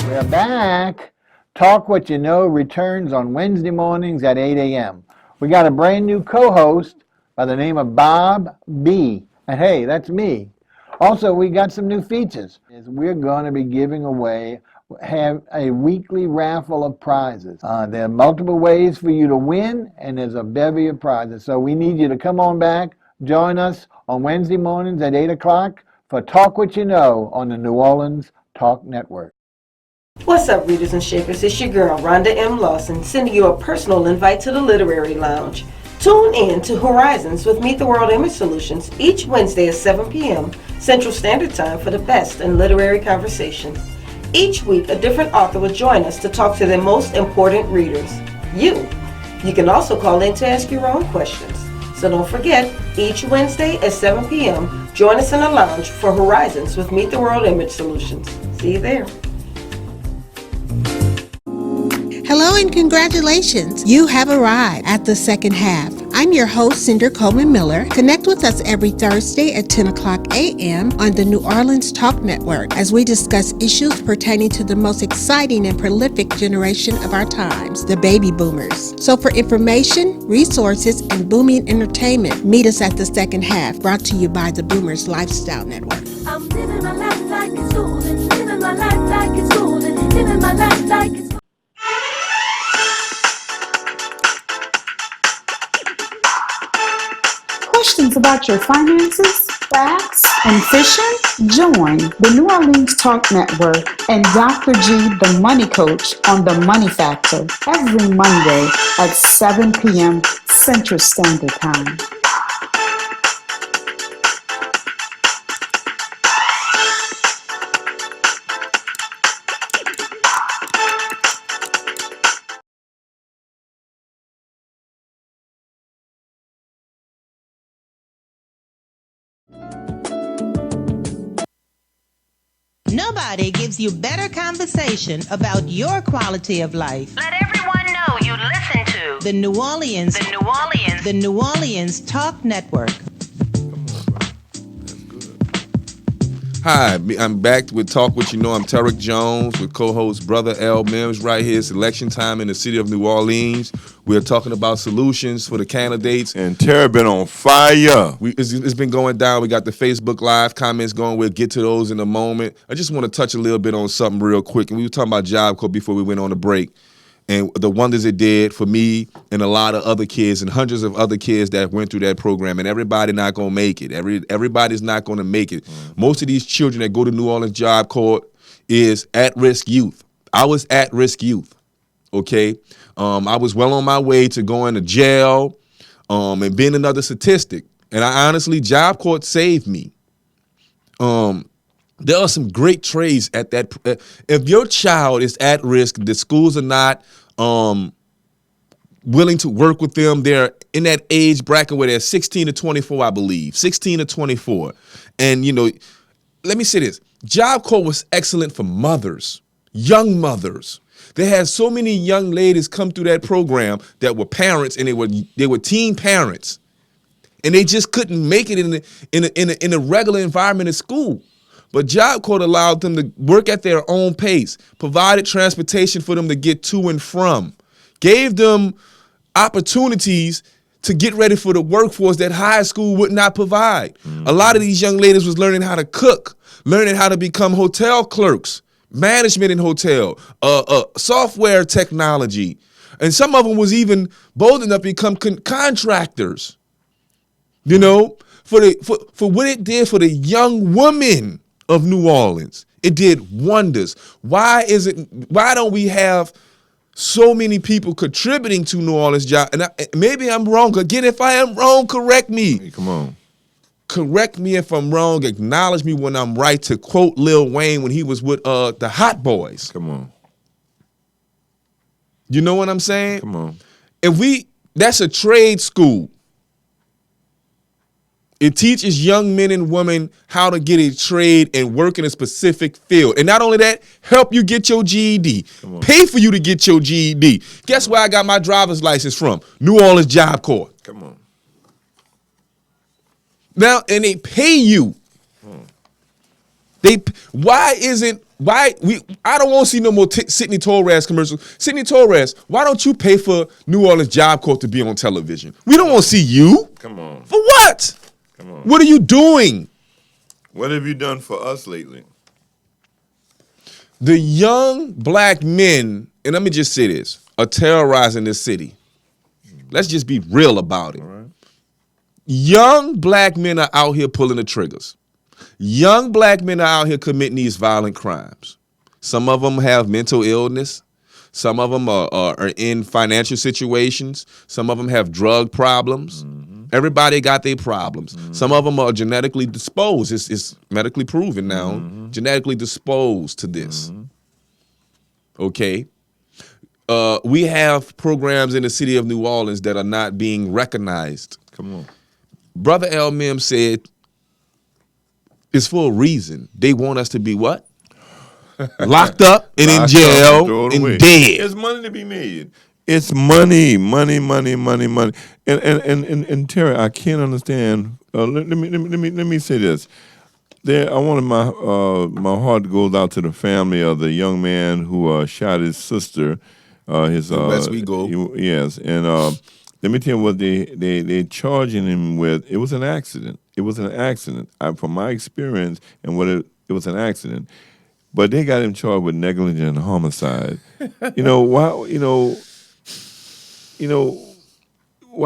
We're back. Talk What You Know returns on Wednesday mornings at 8 a.m. We got a brand new co-host by the name of Bob B. And hey, that's me. Also, we got some new features. We're going to be giving away, have a weekly raffle of prizes. There are multiple ways for you to win, and there's a bevy of prizes. So we need you to come on back Join us on Wednesday mornings at 8 o'clock for Talk What You Know on the New Orleans Talk Network. What's up, readers and shapers? It's your girl, Rhonda M. Lawson, sending you a personal invite to the Literary Lounge. Tune in to Horizons with Meet the World Image Solutions each Wednesday at 7 p.m. Central Standard Time for the best in literary conversation. Each week, a different author will join us to talk to their most important readers, you. You can also call in to ask your own questions. So don't forget, each Wednesday at 7 p.m., join us in the lounge for Horizons with Meet the World Image Solutions. See you there. Hello and congratulations. You have arrived at the second half. I'm your host, Cinder Coleman Miller. Connect with us every Thursday at 10 o'clock a.m. on the New Orleans Talk Network as we discuss issues pertaining to the most exciting and prolific generation of our times, the baby boomers. So for information, resources, and booming entertainment, meet us at the second half, brought to you by the Boomers Lifestyle Network. I'm living my life like it's golden, living my life like it's golden, living my life like it's golden. Questions about your finances, facts, and fishing? Join the New Orleans Talk Network and Dr. G, the Money Coach, on The Money Factor every Monday at 7 p.m. Central Standard Time. Nobody gives you better conversation about your quality of life. Let everyone know you listen to The New Orleans Talk Network. Hi, I'm back with Talk What You Know. I'm Terrick Jones with co-host Brother L. Mims right here. It's election time in the city of New Orleans. We're talking about solutions for the candidates. And Terrick been on fire. It's been going down. We got the Facebook Live comments going. We'll get to those in a moment. I just want to touch a little bit on something real quick. And we were talking about Job Corps before we went on the break. And the wonders it did for me and a lot of other kids and hundreds of other kids that went through that program. And everybody not going to make it. Everybody's not going to make it. Most of these children that go to New Orleans Job Corps is at-risk youth. I was at-risk youth, okay? I was well on my way to going to jail and being another statistic. And I honestly, Job Corps saved me. There are some great trades at that. If your child is at risk, the schools are not willing to work with them. They're in that age bracket where they're 16 to 24, I believe, 16 to 24. And, let me say this. Job Corps was excellent for mothers, young mothers. They had so many young ladies come through that program that were parents, and they were teen parents, and they just couldn't make it in a regular environment at school. But Job Corps allowed them to work at their own pace, provided transportation for them to get to and from, gave them opportunities to get ready for the workforce that high school would not provide. A lot of these young ladies was learning how to cook, learning how to become hotel clerks, management in hotel, software technology. And some of them was even bold enough to become contractors, for what it did for the young women of New Orleans. It did wonders. Why don't we have so many people contributing to New Orleans job? And maybe I'm wrong. Again, if I am wrong, correct me. Hey, come on. Correct me if I'm wrong. Acknowledge me when I'm right, to quote Lil Wayne when he was with the Hot Boys. Come on. You know what I'm saying? Come on. That's a trade school. It teaches young men and women how to get a trade and work in a specific field. And not only that, help you get your GED. Pay for you to get your GED. Guess where I got my driver's license from? New Orleans Job Corps. Come on. Now, and they pay you. I don't want to see no more Sidney Torres commercials. Sidney Torres, why don't you pay for New Orleans Job Corps to be on television? We don't want to see you. Come on. For what? Come on. What are you doing? What have you done for us lately? The young black men, and let me just say this, are terrorizing this city. Let's just be real about it. All right. young black men are out here pulling the triggers. Young black men are out here committing these violent crimes. Some of them have mental illness. Some of them are in financial situations. Some of them have drug problems. Everybody got their problems. Some of them are genetically disposed. It's medically proven now. Genetically disposed to this. Okay. We have programs in the city of New Orleans that are not being recognized. Come on. Brother L. Mim said it's for a reason. They want us to be what? Locked up and in jail and dead. It's money to be made. It's money. And Terry, I can't understand. Let me say this. I wanted my heart goes out to the family of the young man who shot his sister. West we go. Yes, and let me tell you what they charging him with. It was an accident. From my experience, and it was an accident. But they got him charged with negligent homicide. Why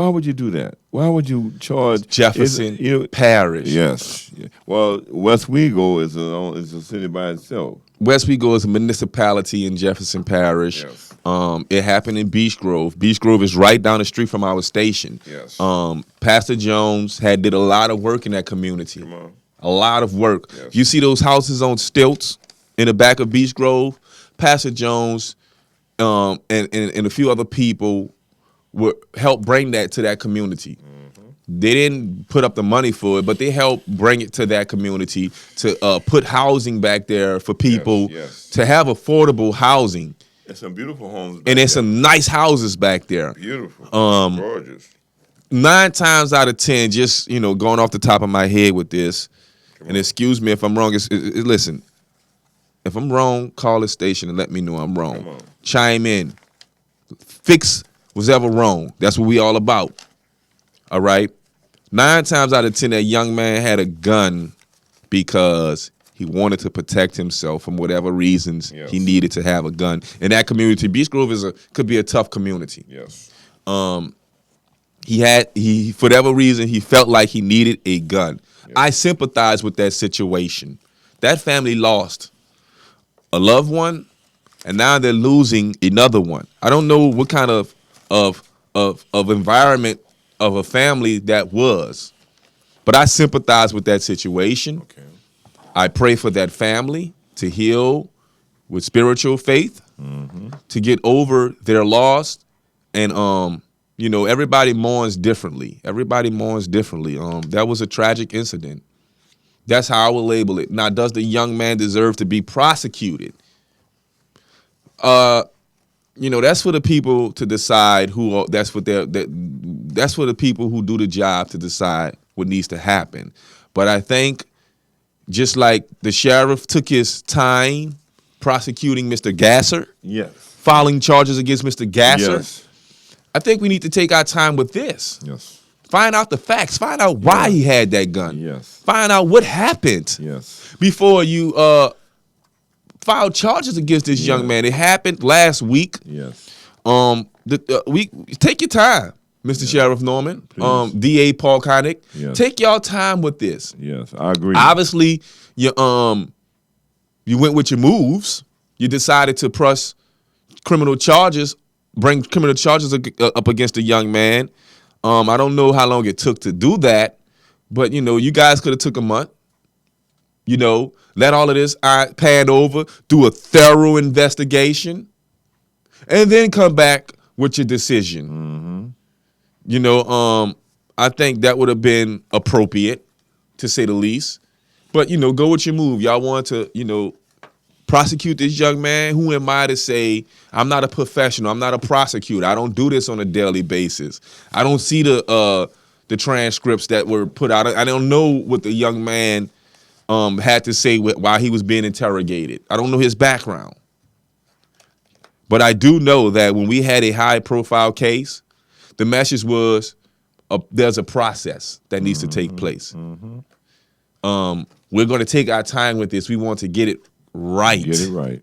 would you do that? Why would you charge Jefferson Parish? Yes. Well, West Wego is a city by itself. West Wego is a municipality in Jefferson Parish. Yes. It happened in Beach Grove. Beach Grove is right down the street from our station. Yes. Pastor Jones did a lot of work in that community. Come on. A lot of work. Yes. You see those houses on stilts in the back of Beach Grove? Pastor Jones and a few other people helped bring that to that community. They didn't put up the money for it, but they helped bring it to that community to put housing back there for people to have affordable housing. There's some beautiful homes. And there's some nice houses back there. Beautiful. Gorgeous. 9 times out of 10, just going off the top of my head with this, and excuse me if I'm wrong. Listen, if I'm wrong, call the station and let me know I'm wrong. Chime in. Fix what's ever wrong. That's what we all about. All right? 9 times out of 10, that young man had a gun because he wanted to protect himself from whatever reasons he needed to have a gun. In that community, Beach Grove could be a tough community. Yes. He for whatever reason, he felt like he needed a gun. Yes. I sympathize with that situation. That family lost a loved one, and now they're losing another one. I don't know what kind of environment of a family that was, but I sympathize with that situation. Okay. I pray for that family to heal with spiritual faith, to get over their loss, and everybody mourns differently. That was a tragic incident. That's how I will label it. Now, does the young man deserve to be prosecuted? That's for the people to decide that's for the people who do the job to decide what needs to happen. But I think just like the sheriff took his time prosecuting Mr. Gasser, filing charges against Mr. Gasser, I think we need to take our time with this. Yes. Find out the facts. Find out why he had that gun. Yes. Find out what happened. Yes. Before you filed charges against this young man. It happened last week. Yes. Take your time, Mr. Sheriff Norman. DA Paul Connick. Yes. Take y'all time with this. Yes, I agree. Obviously, you went with your moves. You decided to press criminal charges, bring criminal charges up against a young man. I don't know how long it took to do that, but you guys could have took a month. Let all of this pan over, do a thorough investigation, and then come back with your decision. I think that would have been appropriate, to say the least. But go with your move. Y'all want to prosecute this young man. Who am I to say I'm not a professional? I'm not a prosecutor. I don't do this on a daily basis. I don't see the transcripts that were put out. I don't know what the young man had to say while he was being interrogated. I don't know his background. But I do know that when we had a high-profile case, the message was there's a process that needs to take place. We're going to take our time with this. We want to get it right. Get it right.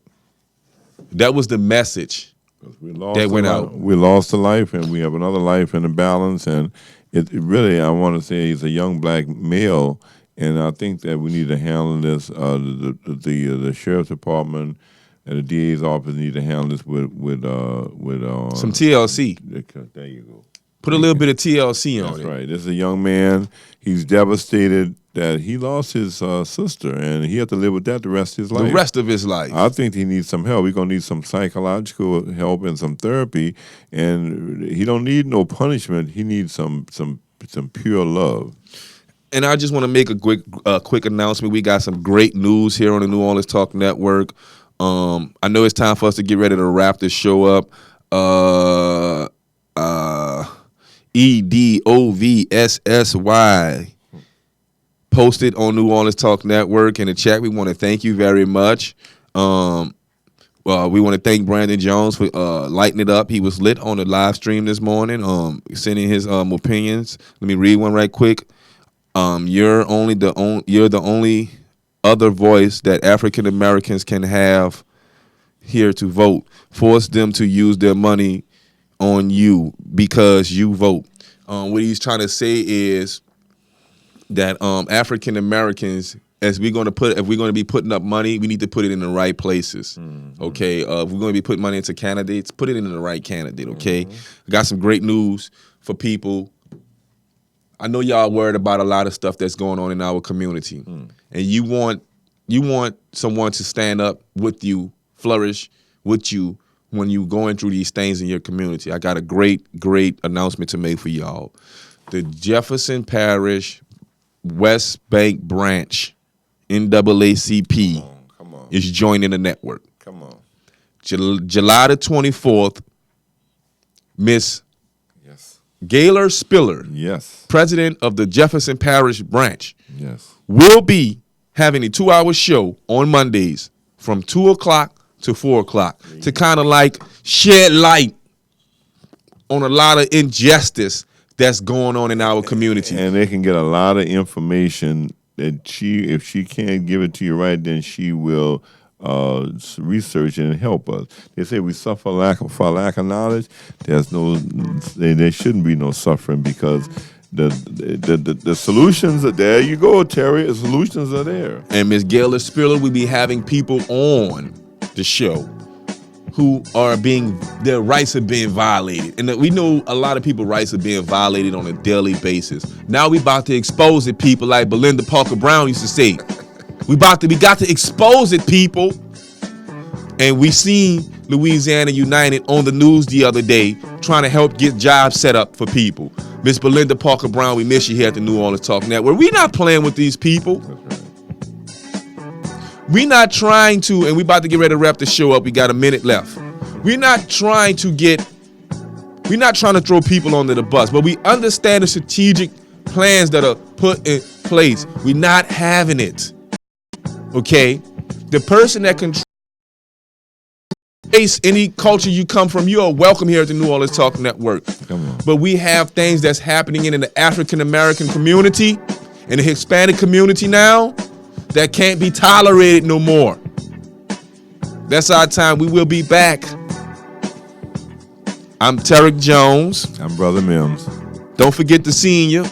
That was the message that went out. We lost a life, and we have another life in the balance, and it really, I want to say he's a young black male, and I think that we need to handle this. The sheriff's department and the DA's office need to handle this with some TLC. There you go. Put a little bit of TLC on it. That's right. This is a young man. He's devastated that he lost his sister, and he had to live with that the rest of his life. The rest of his life. I think he needs some help. We're gonna need some psychological help and some therapy, and he don't need no punishment. He needs some pure love. And I just want to make a quick announcement. We got some great news here on the New Orleans Talk Network. I know it's time for us to get ready to wrap this show up. EDOVSSY posted on New Orleans Talk Network in the chat. We want to thank you very much. We want to thank Brandon Jones for lighting it up. He was lit on the live stream this morning, sending his opinions. Let me read one right quick. You're the only other voice that African Americans can have here to vote. Force them to use their money on you because you vote. What he's trying to say is that African Americans, if we're going to be putting up money, we need to put it in the right places. Mm-hmm. Okay, if we're going to be putting money into candidates, put it in the right candidate. Okay, I got some great news for people. I know y'all worried about a lot of stuff that's going on in our community, and you want someone to stand up with you, flourish with you when you going through these things in your community. I got a great announcement to make for y'all. The Jefferson Parish West Bank branch, NAACP, is joining the network. Come on. July the 24th, Miss Gaylor Spiller, president of the Jefferson Parish branch, will be having a 2-hour show on Mondays from 2 o'clock to 4 o'clock to kind of like shed light on a lot of injustice that's going on in our community. And they can get a lot of information that if she can't give it to you right, then she will research and help us. They say we suffer for lack of knowledge. There shouldn't be no suffering because the solutions are there. You go, Terry. The solutions are there. And Ms. Gaylor Spiller will be having people on the show who their rights are being violated. And we know a lot of people's rights are being violated on a daily basis. Now we about to expose it, people, like Belinda Parker Brown used to say. We got to expose it, people. And we seen Louisiana United on the news the other day trying to help get jobs set up for people. Miss Belinda Parker Brown, we miss you here at the New Orleans Talk Network. We're not playing with these people. We're not trying to, and we about to get ready to wrap the show up. We got a minute left. We're not trying to throw people under the bus, but we understand the strategic plans that are put in place. We're not having it. Okay? The person that controls any culture you come from, you are welcome here at the New Orleans Talk Network. Come on. But we have things that's happening in the African American community, in the Hispanic community now, that can't be tolerated no more. That's our time. We will be back. I'm Terrick Jones. I'm Brother Mims. Don't forget the senior.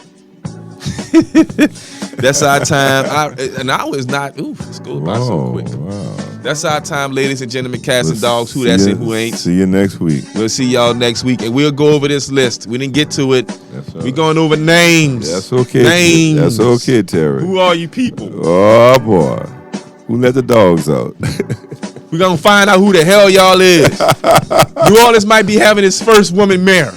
That's our time. An hour is not. Oof, it's going by so quick. Wow. That's our time, ladies and gentlemen, cats and dogs. Who that's and who ain't. See you next week. We'll see y'all next week, and we'll go over this list. We didn't get to it. We're going over names. That's okay. Names. That's okay, Terry. Who are you people? Oh boy, who let the dogs out? We're gonna find out who the hell y'all is. New Orleans might be having its first woman mayor.